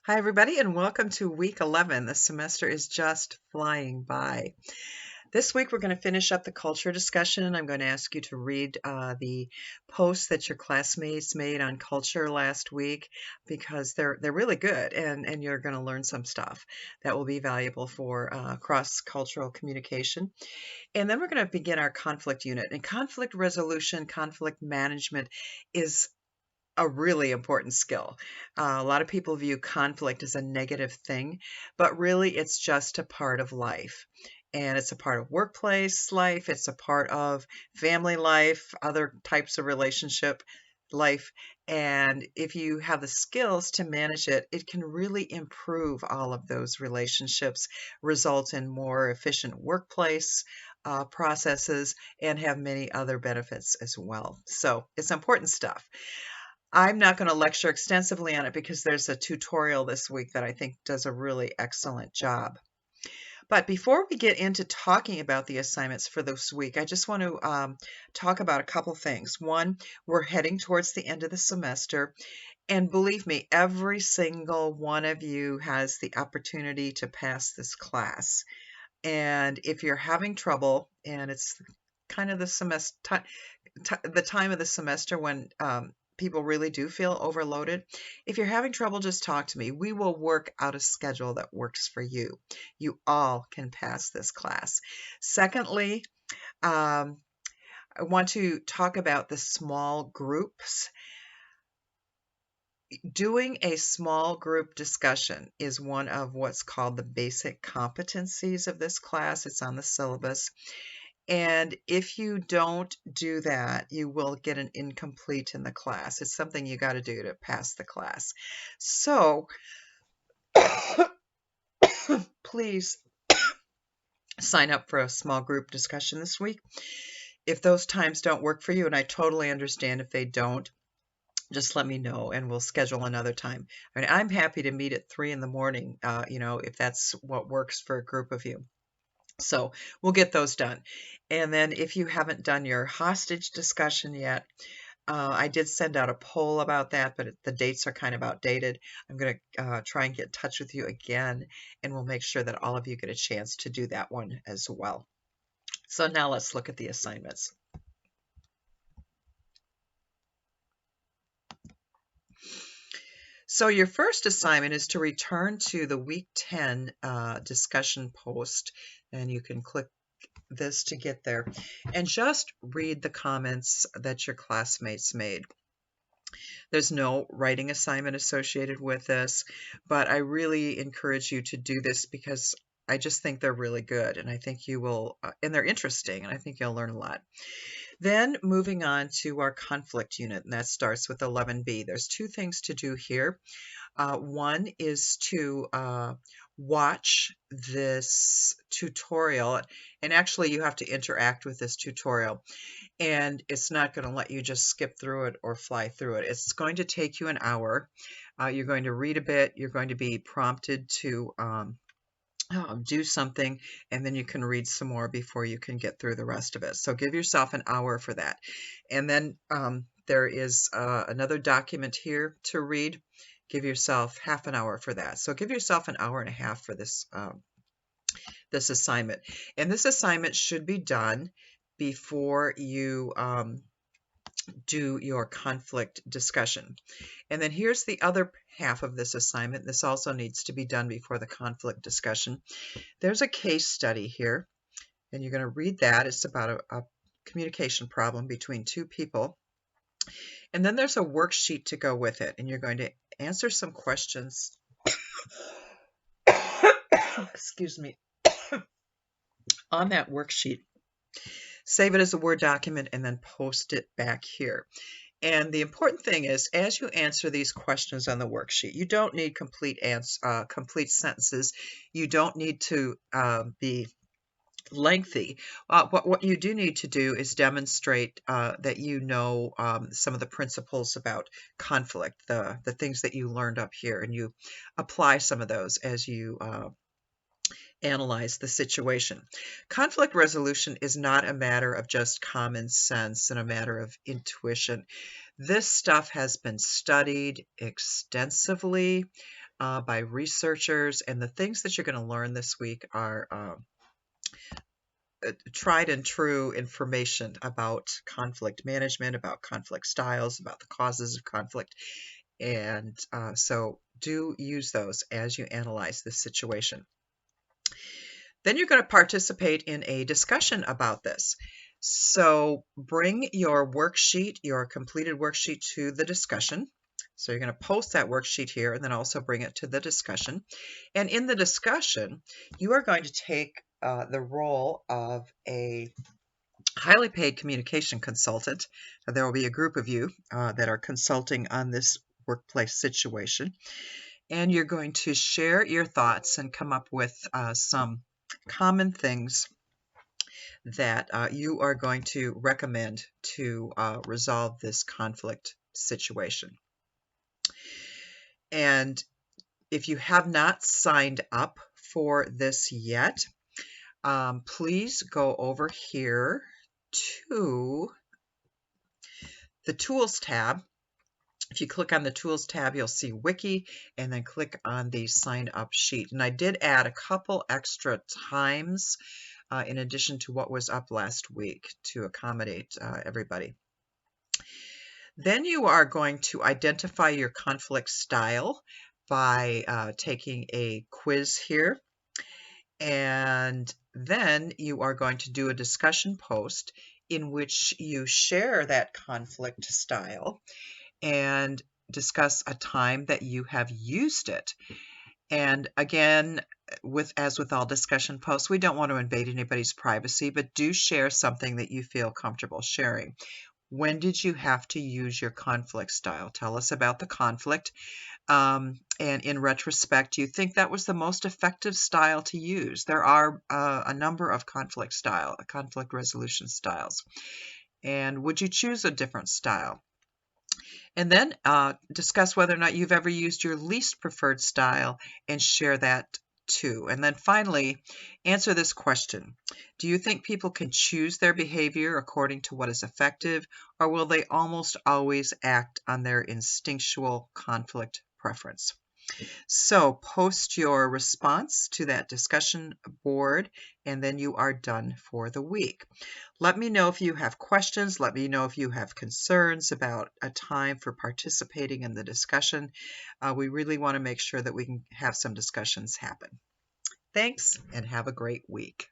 Hi, everybody, and welcome to week 11. The semester is just flying by. This week, we're going to finish up the culture discussion. I'm going to ask you to read the posts that your classmates made on culture last week because they're really good, and you're going to learn some stuff that will be valuable for cross-cultural communication. And then we're going to begin our conflict unit. And conflict resolution, conflict management is a really important skill. A lot of people view conflict as a negative thing, but really it's just a part of life. And it's a part of workplace life, it's a part of family life, other types of relationship life. And if you have the skills to manage it, it can really improve all of those relationships, result in more efficient workplace processes, and have many other benefits as well. So it's important stuff. I'm not going to lecture extensively on it because there's a tutorial this week that I think does a really excellent job. But before we get into talking about the assignments for this week, I just want to talk about a couple things. One, we're heading towards the end of the semester, and believe me, every single one of you has the opportunity to pass this class. And if you're having trouble, and it's kind of the semester, the time of the semester when people really do feel overloaded. If you're having trouble, just talk to me. We will work out a schedule that works for you. You all can pass this class. Secondly, I want to talk about the small groups. Doing a small group discussion is one of what's called the basic competencies of this class. It's on the syllabus. And if you don't do that, you will get an incomplete in the class. It's something you got to do to pass the class. So please sign up for a small group discussion this week. If those times don't work for you, and I totally understand if they don't, just let me know and we'll schedule another time. I mean, I'm happy to meet at 3 in the morning, if that's what works for a group of you. So we'll get those done. And then if you haven't done your hostage discussion yet, I did send out a poll about that, but the dates are kind of outdated. I'm going to try and get in touch with you again, and we'll make sure that all of you get a chance to do that one as well. So now let's look at the assignments. So your first assignment is to return to the week 10 discussion post, and you can click this to get there, and just read the comments that your classmates made. There's no writing assignment associated with this, but I really encourage you to do this because I just think they're really good, and I think you will, and they're interesting, and I think you'll learn a lot. Then moving on to our conflict unit, and that starts with 11B. There's two things to do here. One is to watch this tutorial, and actually you have to interact with this tutorial, and it's not going to let you just skip through it or fly through it. It's going to take you an hour. You're going to read a bit. You're going to be prompted to do something, and then you can read some more before you can get through the rest of it. So give yourself an hour for that. And then there is another document here to read. Give yourself half an hour for that. So give yourself an hour and a half for this this assignment. And this assignment should be done before you do your conflict discussion. And then here's the other half of this assignment. This also needs to be done before the conflict discussion. There's a case study here, and you're going to read that. It's about a communication problem between two people. And then there's a worksheet to go with it, and you're going to answer some questions. Excuse me. On that worksheet. Save it as a Word document and then post it back here. And the important thing is, as you answer these questions on the worksheet, you don't need complete sentences. You don't need to be lengthy. What you do need to do is demonstrate that you know some of the principles about conflict, the things that you learned up here, and you apply some of those as you analyze the situation. Conflict resolution is not a matter of just common sense and a matter of intuition. This stuff has been studied extensively. by researchers, and the things that you're going to learn this week are tried and true information about conflict management, about conflict styles, about the causes of conflict. And so do use those as you analyze this situation. Then you're going to participate in a discussion about this. So bring your worksheet, your completed worksheet, to the discussion. So you're going to post that worksheet here and then also bring it to the discussion. And in the discussion, you are going to take the role of a highly paid communication consultant. There will be a group of you that are consulting on this workplace situation. And you're going to share your thoughts and come up with some common things that you are going to recommend to resolve this conflict situation. And if you have not signed up for this yet, please go over here to the Tools tab. If you click on the Tools tab, you'll see Wiki, and then click on the Sign Up sheet. And I did add a couple extra times in addition to what was up last week to accommodate everybody. Then you are going to identify your conflict style by taking a quiz here. And then you are going to do a discussion post in which you share that conflict style and discuss a time that you have used it. And again, as with all discussion posts, we don't want to invade anybody's privacy, but do share something that you feel comfortable sharing. When did you have to use your conflict style? Tell us about the conflict. And in retrospect, do you think that was the most effective style to use? There are a number of conflict resolution styles. And would you choose a different style? And then discuss whether or not you've ever used your least preferred style and share that too. And then finally, answer this question. Do you think people can choose their behavior according to what is effective, or will they almost always act on their instinctual conflict preference? So post your response to that discussion board, and then you are done for the week. Let me know if you have questions. Let me know if you have concerns about a time for participating in the discussion. We really want to make sure that we can have some discussions happen. Thanks, and have a great week.